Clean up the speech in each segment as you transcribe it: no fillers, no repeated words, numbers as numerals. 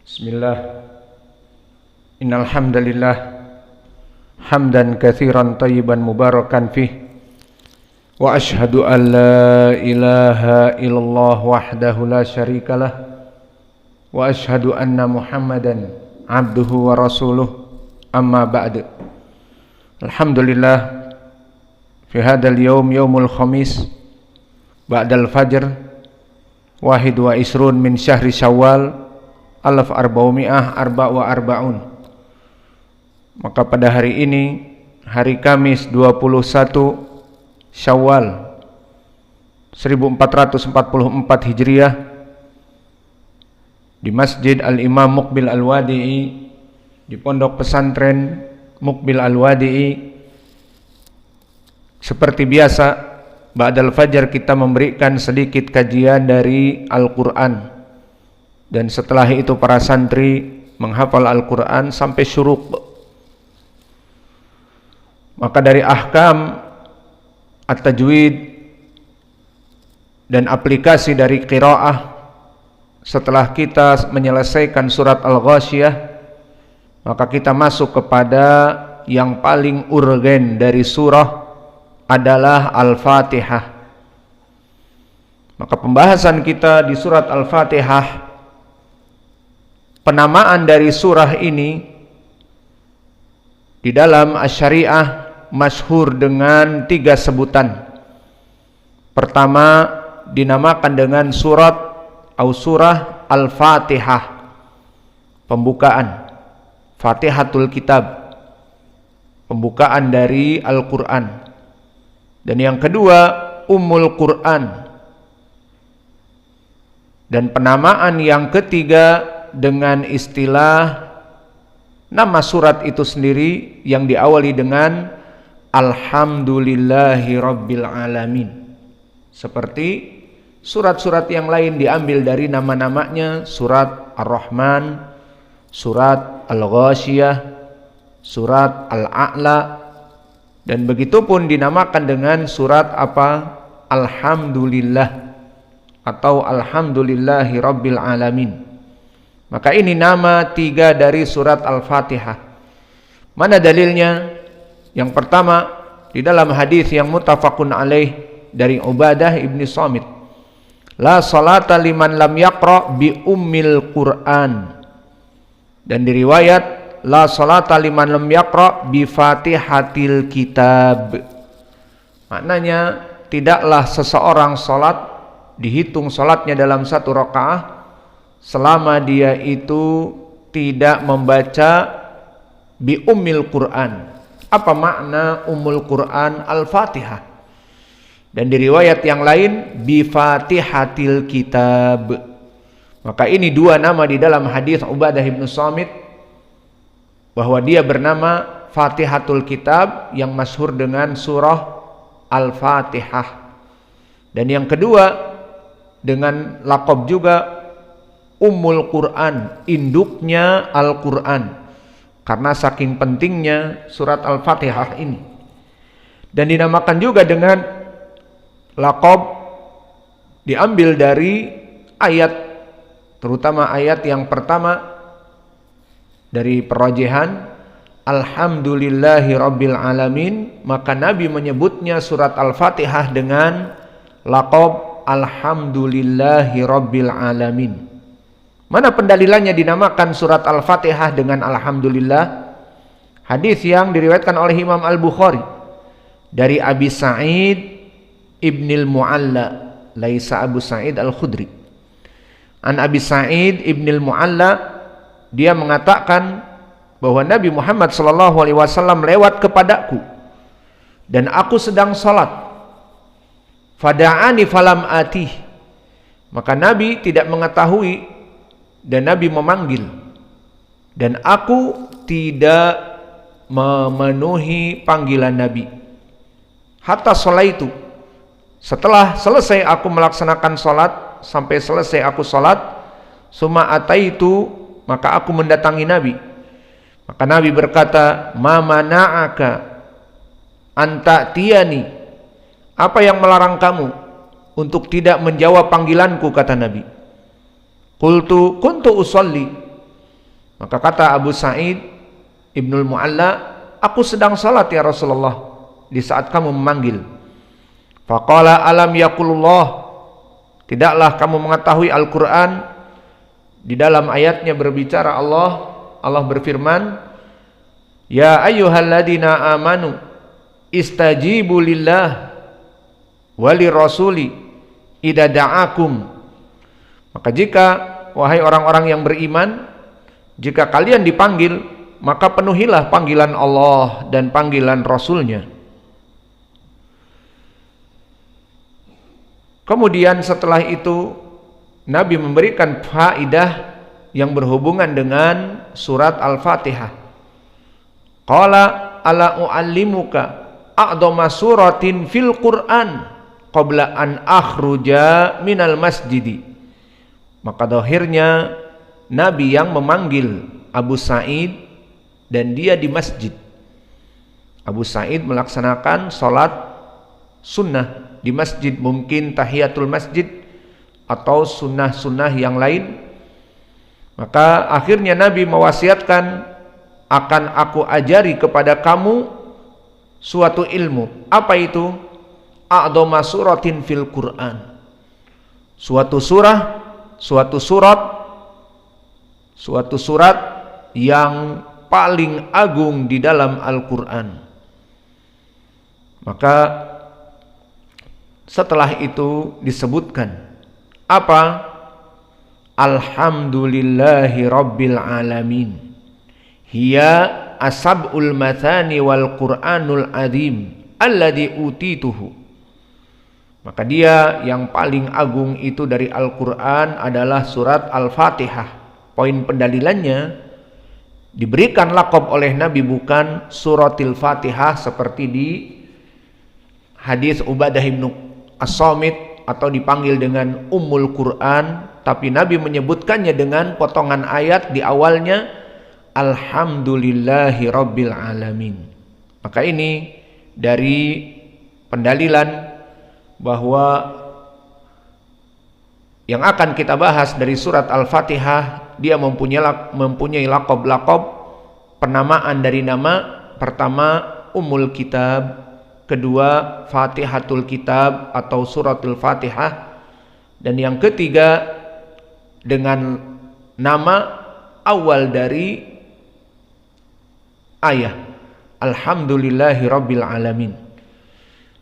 Bismillah. Innal hamdalillah hamdan katsiran thayyiban mubarakan fih. Wa asyhadu an la ilaha illallah wahdahu la syarikalah. Wa asyhadu anna Muhammadan abduhu wa rasuluh. Amma ba'd. Alhamdulillah fi hadzal yaum yaumul khamis ba'dal fajr wahid wa isrun min syahri Syawal 1444. Maka pada hari ini, hari Kamis 21 Syawal 1444 Hijriah, di Masjid Al-Imam Muqbil Al-Wadi'i, di Pondok Pesantren Muqbil Al-Wadi'i, seperti biasa ba'dal fajar kita memberikan sedikit kajian dari Al-Quran. Dan setelah itu para santri menghafal Al-Quran sampai syuruk. Maka dari ahkam at-tajwid dan aplikasi dari qiraah, setelah kita menyelesaikan surat Al-Ghasyiyah, maka kita masuk kepada yang paling urgen dari surah adalah Al-Fatihah. Maka pembahasan kita di surat Al-Fatihah, penamaan dari surah ini di dalam Asy-Syariah masyhur dengan 3 sebutan. Pertama dinamakan dengan surat atau surah Al-Fatihah, pembukaan, Fatihatul Kitab, pembukaan dari Al-Quran. Dan yang kedua Ummul Quran. Dan penamaan yang ketiga dengan istilah nama surat itu sendiri yang diawali dengan Alhamdulillahi Rabbil Alamin. Seperti surat-surat yang lain diambil dari nama-namanya, surat Ar-Rahman, surat Al-Ghasyiyah, surat Al-A'la, dan begitu pun dinamakan dengan surat apa? Alhamdulillah atau Alhamdulillahi Rabbil Alamin. Maka ini nama 3 dari surat Al-Fatihah. Mana dalilnya? Yang pertama, di dalam hadis yang muttafaqun alaih dari Ubadah ibni Samit, la salata liman lam yaqra bi ummil Qur'an. Dan di riwayat, la salata liman lam yaqra bi Fatihatil Kitab. Maknanya, tidaklah seseorang salat dihitung salatnya dalam 1 rakaah selama dia itu tidak membaca bi ummil Quran. Apa makna ummul Quran? Al-Fatihah. Dan di riwayat yang lain bi Fatihatil Kitab. Maka ini 2 nama di dalam hadis Ubadah bin Samit, bahwa dia bernama Fatihatul Kitab yang masyhur dengan surah Al-Fatihah. Dan yang kedua dengan laqab juga Ummul Quran, induknya Al-Quran, karena saking pentingnya surat Al-Fatihah ini. Dan dinamakan juga dengan laqab diambil dari ayat, terutama ayat yang pertama dari Perwajihan, Alhamdulillahi Rabbil Alamin. Maka Nabi menyebutnya surat Al-Fatihah dengan laqab Alhamdulillahi Rabbil Alamin. Mana pendalilannya dinamakan surat Al-Fatihah dengan Alhamdulillah? Hadis yang diriwayatkan oleh Imam Al-Bukhari dari Abi Sa'id ibnil Mu'alla, laisa Abu Sa'id Al-Khudri. An Abi Sa'id ibnil Mu'alla, dia mengatakan bahwa Nabi Muhammad SAW lewat kepadaku dan aku sedang salat. Fada'ani falam atih. Maka Nabi tidak mengetahui dan Nabi memanggil, dan aku tidak memenuhi panggilan Nabi. Hatta sholaitu, setelah selesai aku melaksanakan sholat, sampai selesai aku sholat, summa ataitu, maka aku mendatangi Nabi. Maka Nabi berkata, ma mana'aka anta tiyani, apa yang melarang kamu untuk tidak menjawab panggilanku, kata Nabi. Qultu kuntu usolli, Maka kata Abu Sa'id Ibnul Mu'alla, aku sedang salat ya Rasulullah di saat kamu memanggil. Faqala alam yaqulullah, tidaklah kamu mengetahui Al-Quran di dalam ayatnya berbicara Allah berfirman, ya ayyuhalladzina amanu istajibu lillah wali rasuli idza da'akum. Maka jika wahai orang-orang yang beriman, jika kalian dipanggil, maka penuhilah panggilan Allah dan panggilan Rasulnya. Kemudian setelah itu Nabi memberikan faidah yang berhubungan dengan surat Al-Fatihah. Qala ala u'allimuka a'dhama suratin fil Qur'an qabla an akhruja minal masjidi. Maka dohirnya Nabi yang memanggil Abu Sa'id dan dia di masjid. Abu Sa'id melaksanakan sholat sunnah di masjid, mungkin tahiyatul masjid atau sunnah-sunnah yang lain. Maka akhirnya Nabi mewasiatkan, akan aku ajari kepada kamu suatu ilmu. Apa itu? A'dhama suratin fil Qur'an. Suatu surat yang paling agung di dalam Al-Quran. Maka setelah itu disebutkan apa? Alhamdulillahi Rabbil Alamin, hiya asab'ul mathani wal Qur'anul azim alladhi utituhu. Maka dia yang paling agung itu dari Al-Quran adalah surat Al-Fatihah. Poin pendalilannya, diberikan laqab oleh Nabi bukan suratil Fatihah seperti di hadis Ubadah bin As-Samit atau dipanggil dengan Ummul Quran, tapi Nabi menyebutkannya dengan potongan ayat di awalnya, Alhamdulillahi Rabbil Alamin. Maka ini dari pendalilan bahwa yang akan kita bahas dari surat Al-Fatihah, dia mempunyai laqab-laqab penamaan dari nama. Pertama Ummul Kitab, kedua Fatihatul Kitab atau suratul Fatihah, dan yang ketiga dengan nama awal dari ayat Alhamdulillahi Rabbil Alamin.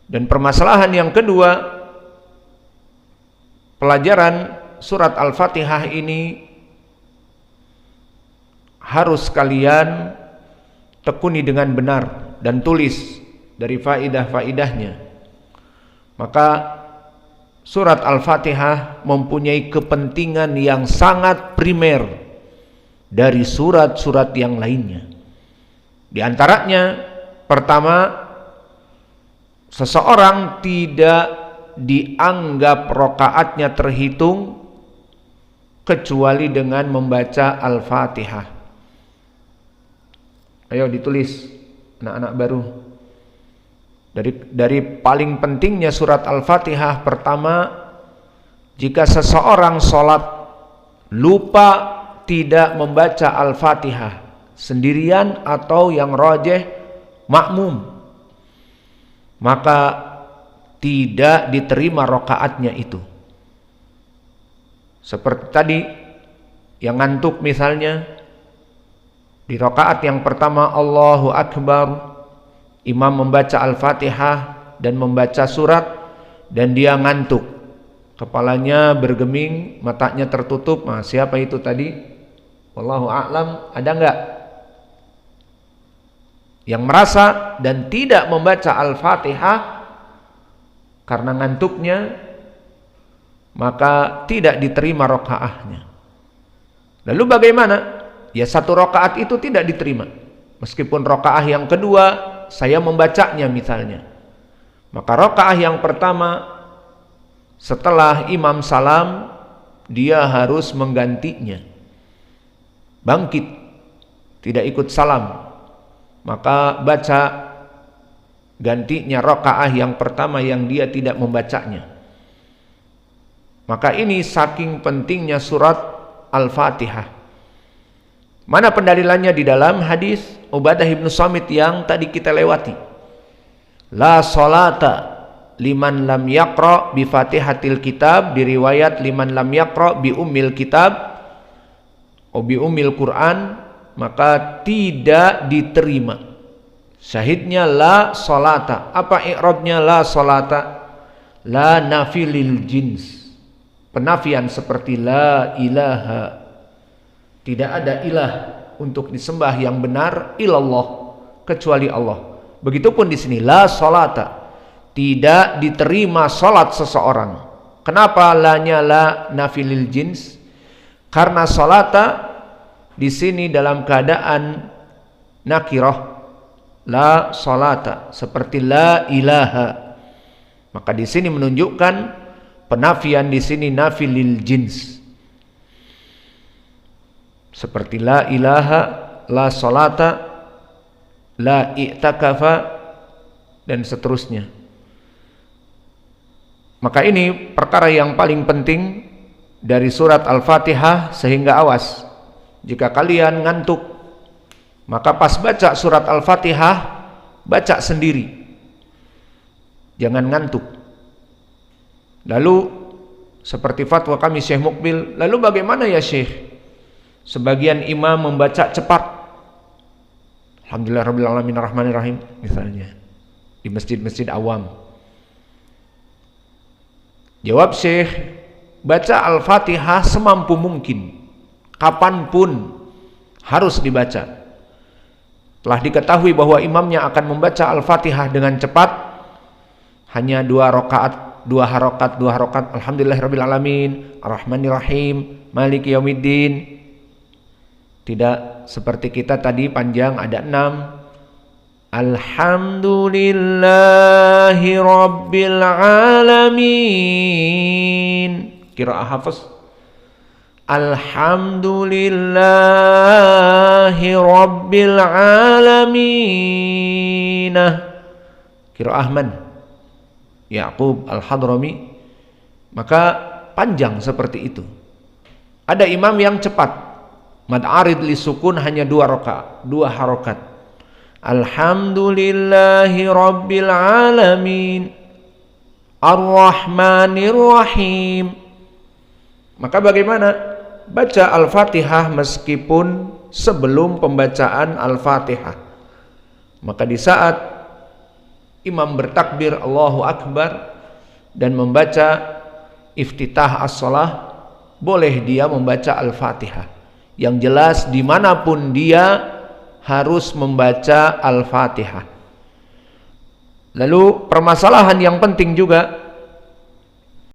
Dan permasalahan yang kedua, pelajaran surat Al-Fatihah ini harus kalian tekuni dengan benar dan tulis dari faidah-faidahnya. Maka surat Al-Fatihah mempunyai kepentingan yang sangat primer dari surat-surat yang lainnya. Di antaranya, pertama, seseorang tidak dianggap rakaatnya terhitung kecuali dengan membaca Al-Fatihah. Ayo ditulis anak-anak baru. Dari paling pentingnya surat Al-Fatihah, pertama, jika seseorang sholat lupa tidak membaca Al-Fatihah sendirian atau yang rajih makmum, maka tidak diterima rakaatnya itu. Seperti tadi yang ngantuk misalnya, di rakaat yang pertama Allahu Akbar, imam membaca Al-Fatihah dan membaca surat, dan dia ngantuk, kepalanya bergeming, matanya tertutup. Nah, siapa itu tadi? Wallahu a'lam. Ada enggak yang merasa dan tidak membaca Al-Fatihah karena ngantuknya, maka tidak diterima rakaatnya. Lalu bagaimana? Ya, satu rakaat itu tidak diterima. Meskipun rakaat yang kedua saya membacanya misalnya, maka rakaat yang pertama setelah imam salam dia harus menggantinya, bangkit, tidak ikut salam, maka baca gantinya rakaat yang pertama yang dia tidak membacanya. Maka ini saking pentingnya surat Al-Fatihah. Mana pendalilannya? Di dalam hadis Ubadah bin Samit yang tadi kita lewati. La salata liman lam yaqra bi Fatihatil Kitab, di riwayat liman lam yaqra bi Ummil Kitab atau bi Ummil Quran, maka tidak diterima. Syahidnya la salata. Apa i'rabnya la salata? La nafilil jins, penafian seperti la ilaha, tidak ada ilah untuk disembah yang benar illallah, kecuali Allah. Begitupun di sini la salata, tidak diterima salat seseorang. Kenapa lanya la nafilil jins? Karena salata di sini dalam keadaan nakirah, la salata, seperti la ilaha. Maka di sini menunjukkan penafian di sini nafilil jins. Seperti la ilaha, la salata, la i'takafa, dan seterusnya. Maka ini perkara yang paling penting dari surat Al-Fatihah, sehingga awas jika kalian ngantuk, maka pas baca surat Al-Fatihah baca sendiri, jangan ngantuk. Lalu seperti fatwa kami Syekh Mukbil, lalu bagaimana ya Syekh? Sebagian imam membaca cepat, Alhamdulillah Rabbil Alamin Ar-Rahmanir Rahim misalnya, di masjid-masjid awam. Jawab Syekh, baca Al-Fatihah semampu mungkin, kapanpun harus dibaca. Telah diketahui bahwa imamnya akan membaca Al-Fatihah dengan cepat, hanya 2 rakaat, 2 harokat, Alhamdulillah Rabbil Alamin Ar-Rahmanir Rahim Maliki Yaumiddin. Tidak seperti kita tadi panjang, ada 6. Alhamdulillahi Rabbil Alamin. Qiraah Hafiz. Alhamdulillahi Rabbil Alamin. Qiraah man? Ya'qub Al-Hadrami. Maka panjang seperti itu. Ada imam yang cepat, mad arid li sukun, hanya 2 rakaat, 2 harokat. Alhamdulillahi Rabbil Alamin Ar-Rahmanir Rahim. Maka bagaimana? Baca Al-Fatihah meskipun sebelum pembacaan Al-Fatihah. Maka di saat imam bertakbir Allahu Akbar dan membaca iftitah as-salah, boleh dia membaca Al-Fatihah. Yang jelas dimanapun dia harus membaca Al-Fatihah. Lalu permasalahan yang penting juga,